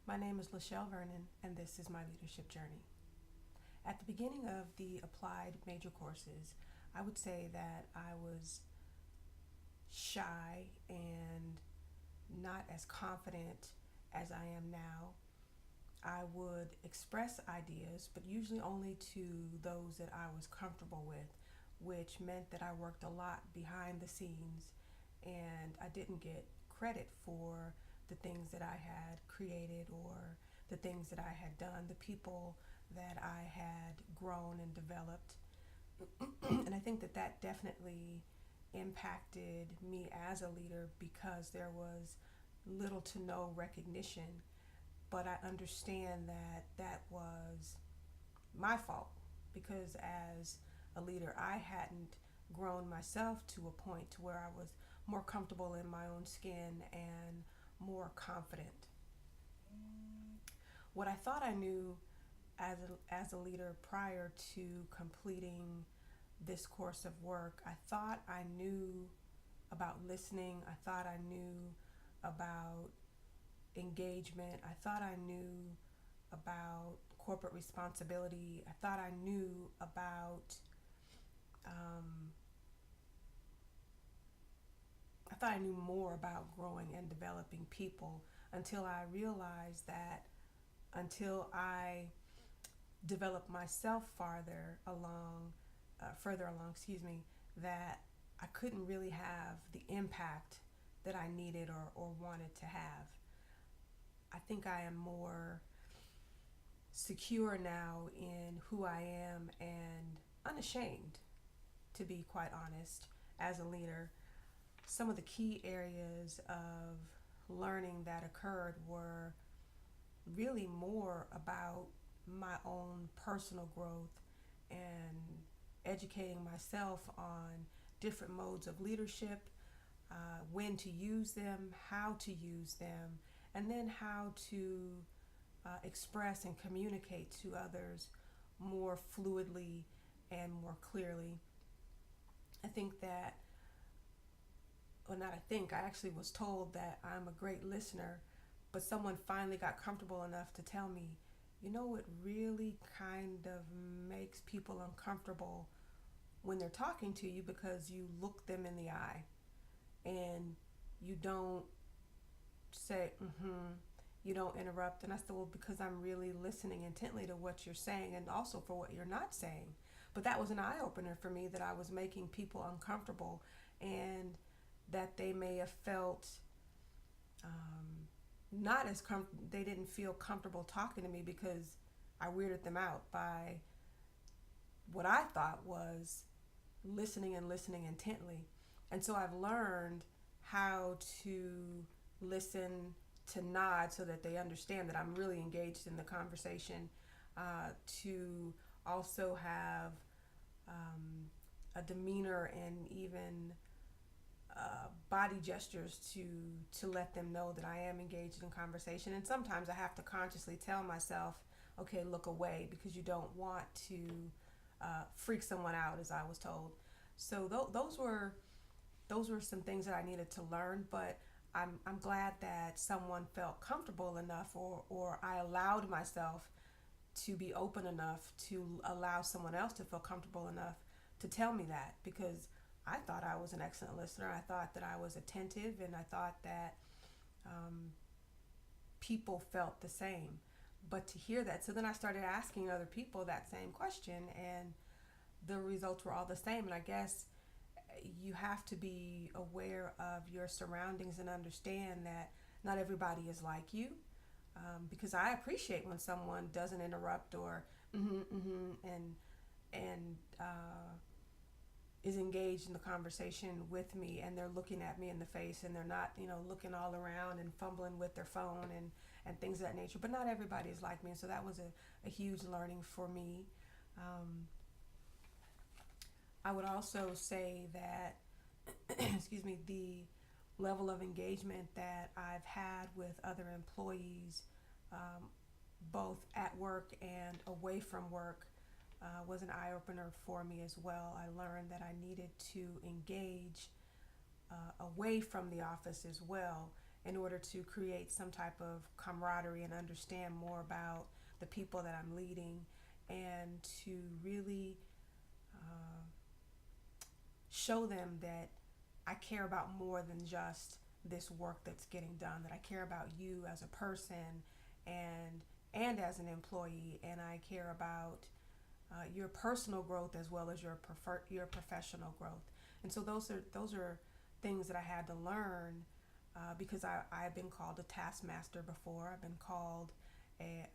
My name is Shelle Vernon, and this is my leadership journey. At the beginning of the applied major courses, I would say that I was shy and not as confident as I am now. I would express ideas, but usually only to those that I was comfortable with, which meant that I worked a lot behind the scenes and I didn't get credit for the things that I had created or the things that I had done, the people that I had grown and developed. And I think that that definitely impacted me as a leader because there was little to no recognition. But I understand that that was my fault because as a leader, I hadn't grown myself to a point to where I was more comfortable in my own skin and more confident. What I thought I knew as a leader prior to completing this course of work, I thought I knew about listening. I thought I knew about engagement. I thought I knew about corporate responsibility. Um, I thought I knew more about growing and developing people until I realized that until I developed myself further along, that I couldn't really have the impact that I needed or wanted to have. I think I am more secure now in who I am and unashamed, to be quite honest, as a leader. Some of the key areas of learning that occurred were really more about my own personal growth and educating myself on different modes of leadership, when to use them, how to use them, and then how to express and communicate to others more fluidly and more clearly. I think that, well, not I think, I actually was told that I'm a great listener, but someone finally got comfortable enough to tell me, it really kind of makes people uncomfortable when they're talking to you because you look them in the eye and you don't say, you don't interrupt. And I said, well, because I'm really listening intently to what you're saying and also for what you're not saying. But that was an eye opener for me that I was making people uncomfortable and that they may have felt not as they didn't feel comfortable talking to me because I weirded them out by what I thought was listening and listening intently. And so I've learned how to listen, to nod so that they understand that I'm really engaged in the conversation, to also have a demeanor and even body gestures to let them know that I am engaged in conversation. And sometimes I have to consciously tell myself, okay, look away because you don't want to freak someone out, as I was told. So those were some things that I needed to learn, but I'm glad that someone felt comfortable enough or I allowed myself to be open enough to allow someone else to feel comfortable enough to tell me that because I thought I was an excellent listener. I thought that I was attentive and I thought that people felt the same. But to hear that, so then I started asking other people that same question and the results were all the same. And I guess you have to be aware of your surroundings and understand that not everybody is like you. Because I appreciate when someone doesn't interrupt or and is engaged in the conversation with me and they're looking at me in the face and they're not looking all around and fumbling with their phone and things of that nature. But not everybody is like me, and so that was a huge learning for me. I would also say that excuse me, the level of engagement that I've had with other employees, both at work and away from work, was an eye opener for me as well. I learned that I needed to engage away from the office as well in order to create some type of camaraderie and understand more about the people that I'm leading, and to really uh, show them that I care about more than just this work that's getting done, that I care about you as a person and as an employee, and I care about your personal growth as well as your professional growth. And so those are things that I had to learn, because I've been called a taskmaster before. I've been called a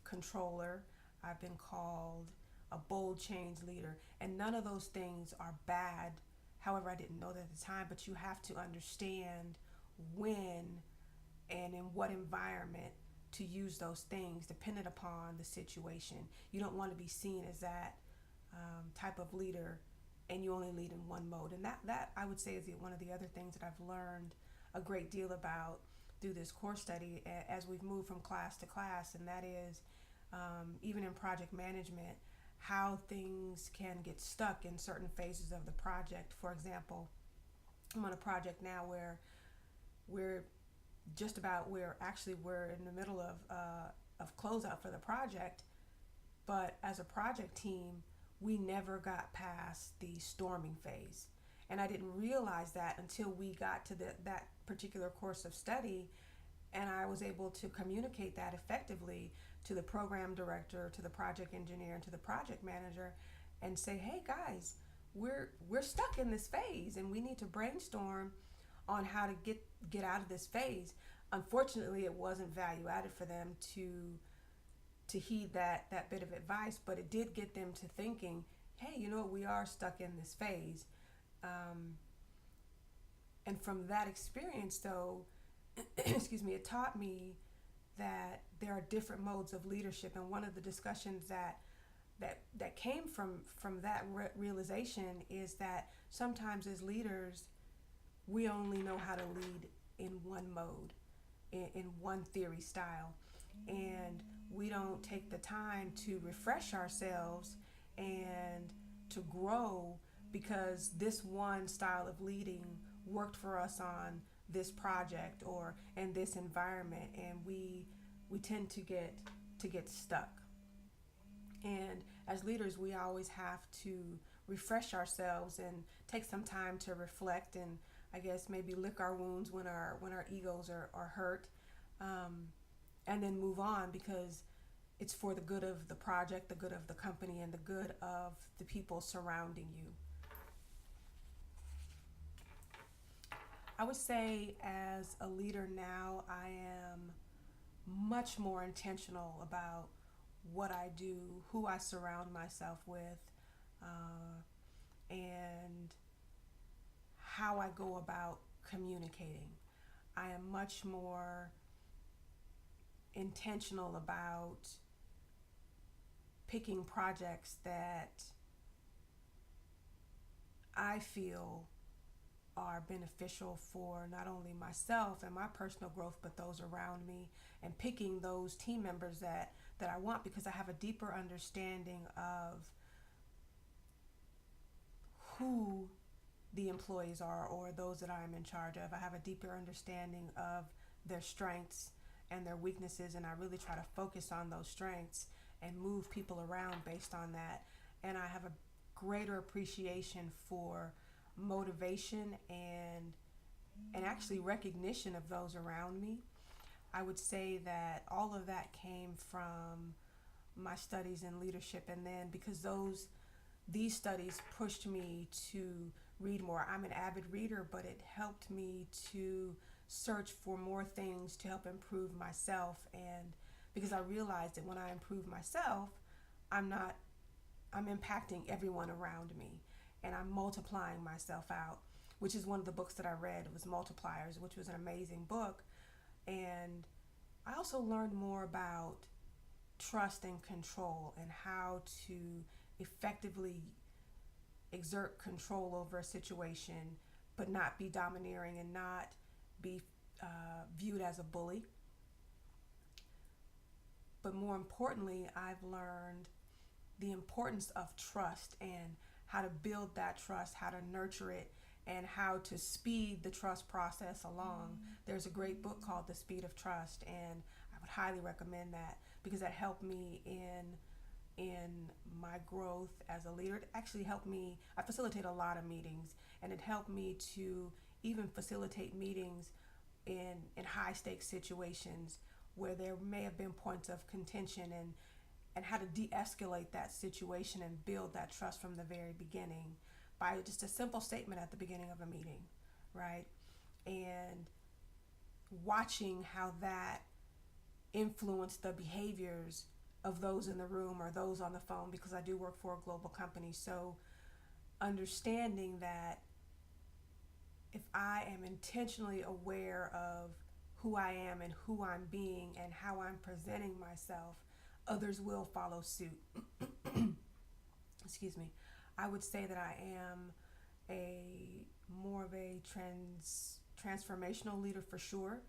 controller. I've been called a bold change leader, and none of those things are bad. However, I didn't know that at the time, but you have to understand when and in what environment to use those things dependent upon the situation. You don't want to be seen as that type of leader and you only lead in one mode. And that I would say is one of the other things that I've learned a great deal about through this course study as we've moved from class to class, and that is even in project management, how things can get stuck in certain phases of the project. For example, I'm on a project now where we're we're in the middle of closeout for the project, but as a project team, we never got past the storming phase. And I didn't realize that until we got to that particular course of study, and I was able to communicate that effectively to the program director, to the project engineer, and to the project manager, and say, "Hey guys, we're stuck in this phase, and we need to brainstorm on how to get out of this phase." Unfortunately, it wasn't value added for them to heed that bit of advice, but it did get them to thinking, "Hey, you know what? We are stuck in this phase." And from that experience, though, excuse me, it taught me that there are different modes of leadership. And one of the discussions that came from that realization is that sometimes as leaders, we only know how to lead in one mode, in one theory style, and we don't take the time to refresh ourselves and to grow because this one style of leading worked for us on this project or in this environment, and we tend to get stuck. And as leaders, we always have to refresh ourselves and take some time to reflect, and I guess maybe lick our wounds when our egos are hurt, and then move on, because it's for the good of the project, the good of the company, and the good of the people surrounding you. I would say as a leader now, I am much more intentional about what I do, who I surround myself with, and how I go about communicating. I am much more intentional about picking projects that I feel are beneficial for not only myself and my personal growth, but those around me, and picking those team members that I want, because I have a deeper understanding of who the employees are or those that I'm in charge of. I have a deeper understanding of their strengths and their weaknesses, and I really try to focus on those strengths and move people around based on that. And I have a greater appreciation for motivation and actually recognition of those around me. I would say that all of that came from my studies in leadership, and then because these studies pushed me to read more. I'm an avid reader, but it helped me to search for more things to help improve myself, and because I realized that when I improve myself, I'm impacting everyone around me, and I'm multiplying myself out, which is one of the books that I read. It was Multipliers, which was an amazing book. And I also learned more about trust and control, and how to effectively exert control over a situation, but not be domineering and not be viewed as a bully. But more importantly, I've learned the importance of trust and how to build that trust, how to nurture it, and how to speed the trust process along. There's a great book called The Speed of Trust, and I would highly recommend that because that helped me in my growth as a leader. It actually helped me. I facilitate a lot of meetings, and it helped me to even facilitate meetings in high stakes situations where there may have been points of contention, and how to de-escalate that situation and build that trust from the very beginning by just a simple statement at the beginning of a meeting, right? And watching how that influenced the behaviors of those in the room or those on the phone, because I do work for a global company. So understanding that if I am intentionally aware of who I am and who I'm being and how I'm presenting myself, others will follow suit. Excuse me. I would say that I am a more of a transformational leader for sure.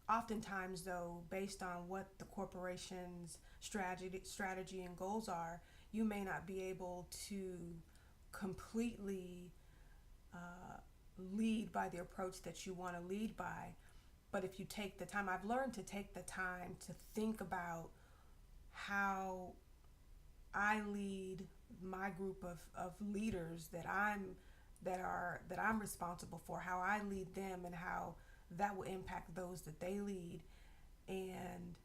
Oftentimes, though, based on what the corporation's strategy and goals are, you may not be able to completely lead by the approach that you want to lead by. But if you take the time, I've learned to take the time to think about how I lead my group of leaders that I'm responsible for, how I lead them and how that will impact those that they lead. And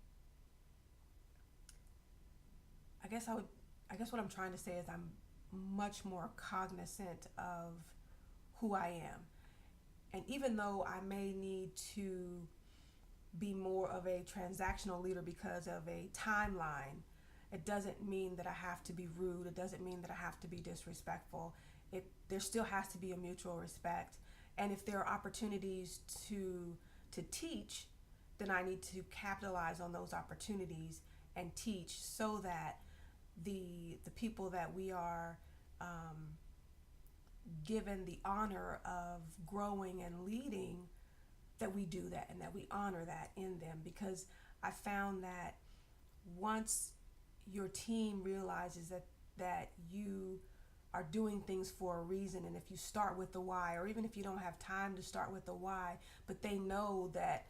I guess what I'm trying to say is I'm much more cognizant of who I am. And even though I may need to be more of a transactional leader because of a timeline, it doesn't mean that I have to be rude. It doesn't mean that I have to be disrespectful. There still has to be a mutual respect. And if there are opportunities to teach, then I need to capitalize on those opportunities and teach so that the people that we are given the honor of growing and leading, that we do that and that we honor that in them. Because I found that once your team realizes that you are doing things for a reason, and if you start with the why, or even if you don't have time to start with the why, but they know that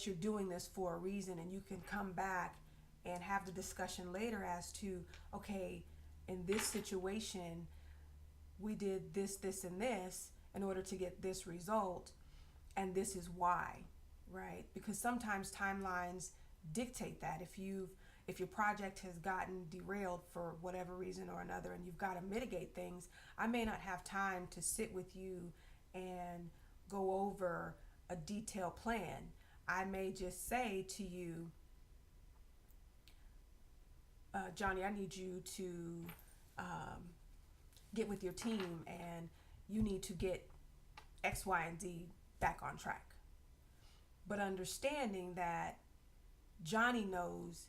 you're doing this for a reason, and you can come back and have the discussion later as to, okay, in this situation we did this, and this in order to get this result, and this is why, right? Because sometimes timelines dictate that. If your project has gotten derailed for whatever reason or another, and you've got to mitigate things, I may not have time to sit with you and go over a detailed plan. I may just say to you, Johnny, I need you to get with your team, and you need to get X, Y, and Z back on track. But understanding that Johnny knows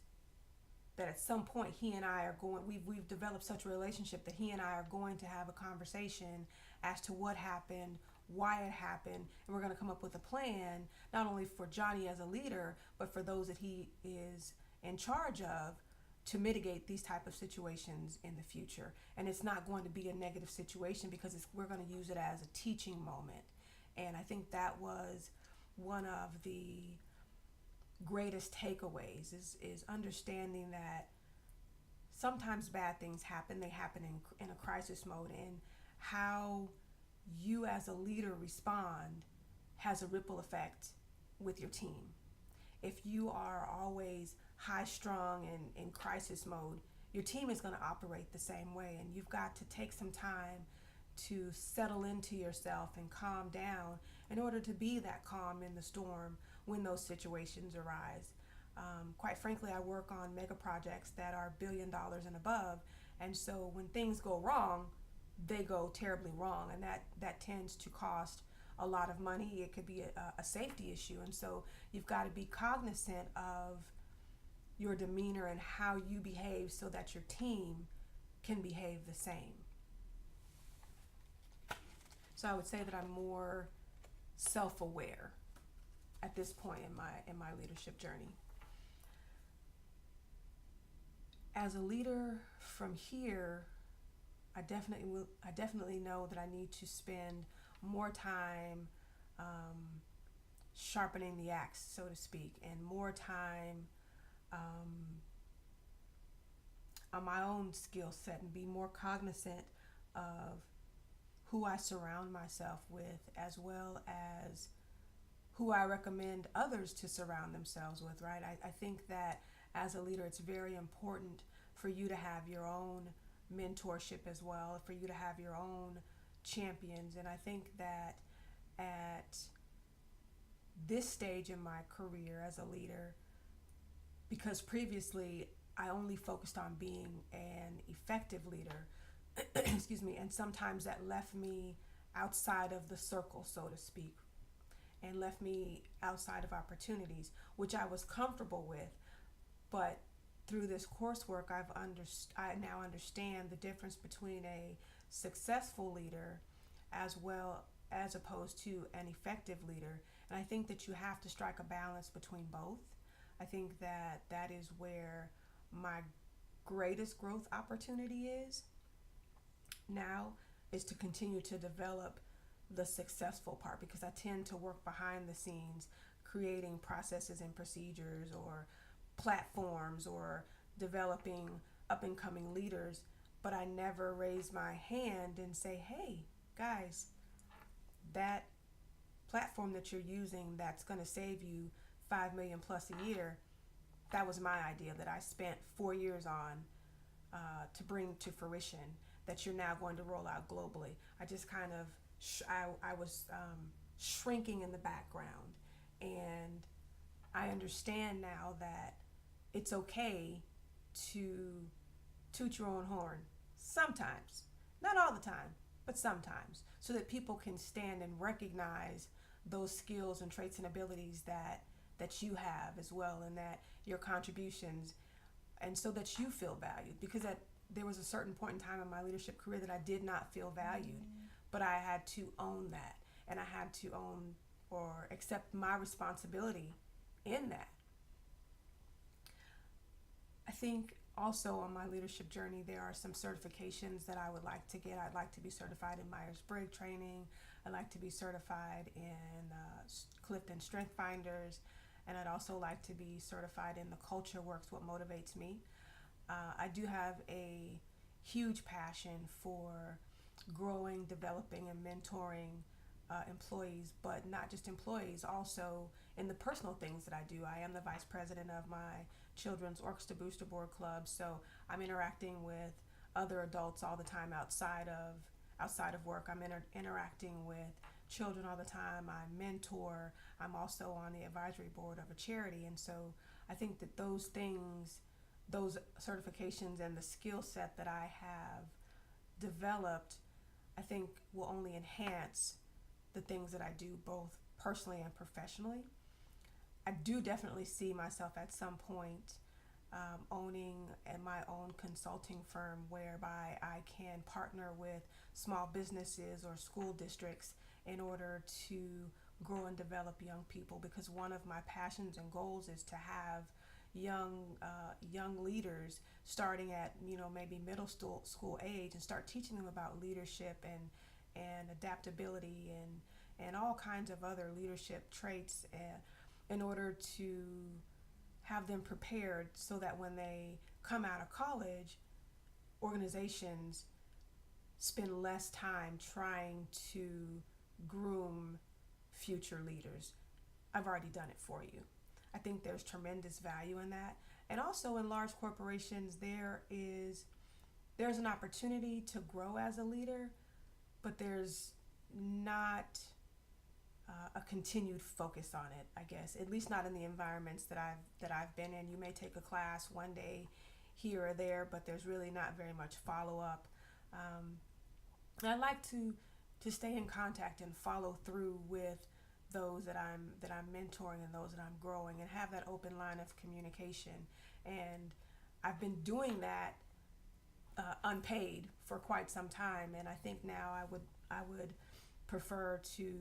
that at some point he and I are going, we've developed such a relationship that he and I are going to have a conversation as to what happened, why it happened, and we're going to come up with a plan, not only for Johnny as a leader, but for those that he is in charge of, to mitigate these type of situations in the future. And it's not going to be a negative situation, because we're going to use it as a teaching moment. And I think that was one of the greatest takeaways is understanding that sometimes bad things happen. They happen in a crisis mode, and how you as a leader respond has a ripple effect with your team. If you are always high strung and in crisis mode, your team is going to operate the same way, and you've got to take some time to settle into yourself and calm down in order to be that calm in the storm when those situations arise. Quite frankly, I work on mega projects that are $1 billion and above, and so when things go wrong, they go terribly wrong, and that tends to cost a lot of money. It could be a safety issue, and so you've got to be cognizant of your demeanor and how you behave so that your team can behave the same. So I would say that I'm more self-aware at this point in my leadership journey. As a leader from here, I definitely know that I need to spend more time sharpening the axe, so to speak, and more time um, on my own skill set and be more cognizant of who I surround myself with, as well as who I recommend others to surround themselves with, right? I think that as a leader, it's very important for you to have your own mentorship as well, for you to have your own champions. And I think that at this stage in my career as a leader, because previously I only focused on being an effective leader, excuse me, and sometimes that left me outside of the circle, so to speak, and left me outside of opportunities, which I was comfortable with. But through this coursework, I now understand the difference between a successful leader as well as opposed to an effective leader. And I think that you have to strike a balance between both. I think that that is where my greatest growth opportunity is now, is to continue to develop the successful part, because I tend to work behind the scenes creating processes and procedures or platforms or developing up and coming leaders, but I never raise my hand and say, hey, guys, that platform that you're using that's going to save you 5 million plus a year, that was my idea that I spent 4 years on to bring to fruition, that you're now going to roll out globally. I just kind of I was shrinking in the background, and I understand now that it's okay to toot your own horn sometimes, not all the time, but sometimes, so that people can stand and recognize those skills and traits and abilities that you have as well, and that your contributions, and so that you feel valued. Because there was a certain point in time in my leadership career that I did not feel valued, but I had to own that, and I had to own or accept my responsibility in that. I think also on my leadership journey, there are some certifications that I would like to get. I'd like to be certified in Myers-Briggs training. I'd like to be certified in Clifton Strength Finders, and I'd also like to be certified in the Culture Works, What Motivates Me. I do have a huge passion for growing, developing, and mentoring employees, but not just employees, also in the personal things that I do. I am the vice president of my Children's Orchestra Booster Board Club, so I'm interacting with other adults all the time outside of work. I'm interacting with children all the time. I mentor. I'm also on the advisory board of a charity, and so I think that those things, those certifications, and the skill set that I have developed, I think will only enhance the things that I do both personally and professionally. I do definitely see myself at some point owning my own consulting firm, whereby I can partner with small businesses or school districts in order to grow and develop young people, because one of my passions and goals is to have young leaders starting at maybe middle school age, and start teaching them about leadership and adaptability and all kinds of other leadership traits, in order to have them prepared so that when they come out of college, organizations spend less time trying to groom future leaders. I've already done it for you. I think there's tremendous value in that. And also in large corporations, there's an opportunity to grow as a leader, but there's not a continued focus on it, I guess. At least not in the environments that I've been in. You may take a class one day here or there, but there's really not very much follow up. And I like to stay in contact and follow through with those that I'm mentoring and those that I'm growing, and have that open line of communication. And I've been doing that unpaid for quite some time, and I think now I would prefer to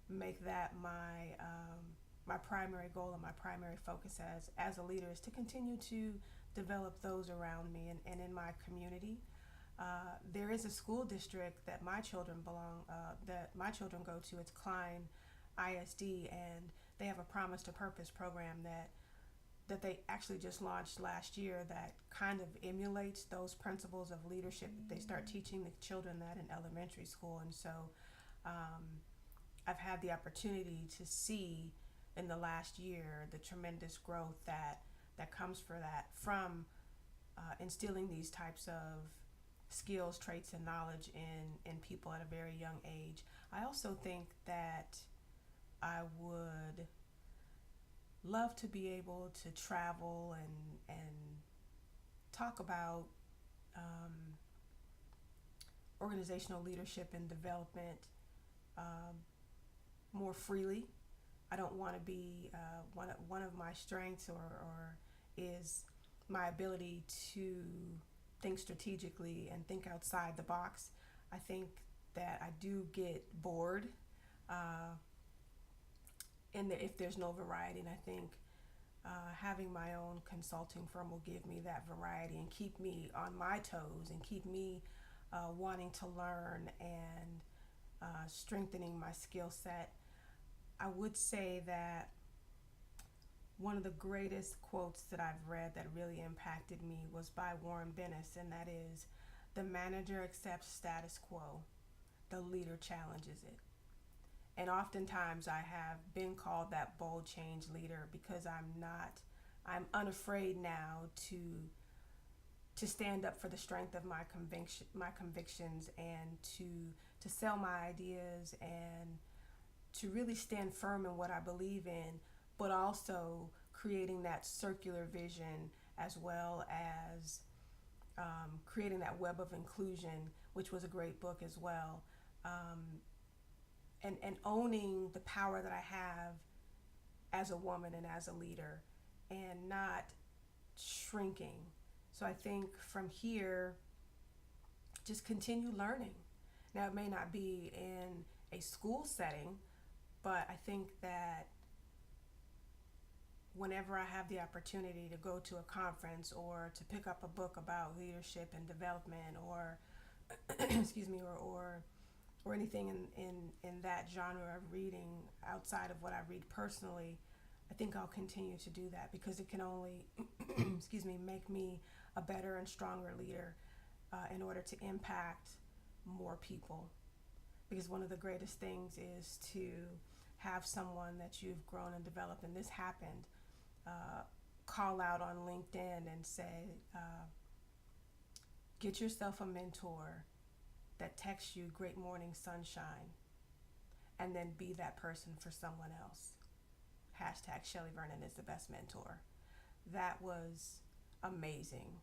make that my primary goal and my primary focus as a leader, is to continue to develop those around me and in my community. There is a school district that my children go to. It's Klein ISD, and they have a Promise to Purpose program that they actually just launched last year that kind of emulates those principles of leadership. They start teaching the children that in elementary school, and so um, I've had the opportunity to see in the last year the tremendous growth that comes from instilling these types of skills, traits, and knowledge in people at a very young age. I also think that I would love to be able to travel and talk about um, organizational leadership and development um, more freely. I don't want to be one of my strengths or is my ability to think strategically and think outside the box. I think that I do get bored if there's no variety, and I think having my own consulting firm will give me that variety and keep me on my toes and keep me wanting to learn and strengthening my skill set. I would say that one of the greatest quotes that I've read that really impacted me was by Warren Bennis, and that is, "The manager accepts status quo, the leader challenges it." And oftentimes I have been called that bold change leader because I'm unafraid now to stand up for the strength of my convictions, and to sell my ideas, and to really stand firm in what I believe in, but also creating that circular vision, as well as creating that web of inclusion, which was a great book as well. And owning the power that I have as a woman and as a leader, and not shrinking. So I think from here, just continue learning. Now, it may not be in a school setting, but I think that whenever I have the opportunity to go to a conference or to pick up a book about leadership and development, or excuse me, or anything in that genre of reading outside of what I read personally, I think I'll continue to do that, because it can only excuse me, make me a better and stronger leader in order to impact more people. Because one of the greatest things is to have someone that you've grown and developed, and this happened, call out on LinkedIn and say, get yourself a mentor that texts you "Great morning sunshine," and then be that person for someone else. Hashtag Shelle Vernon is the best mentor. That was amazing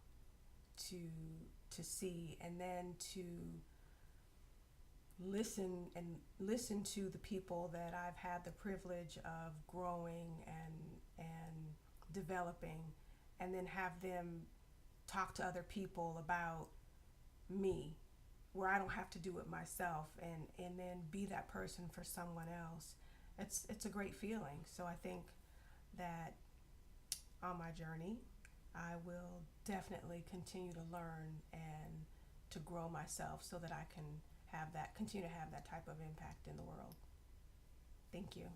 to see, and then to listen to the people that I've had the privilege of growing and developing, and then have them talk to other people about me, where I don't have to do it myself, and then be that person for someone else. It's a great feeling. So I think that on my journey, I will definitely continue to learn and to grow myself so that I can continue to have that type of impact in the world. Thank you.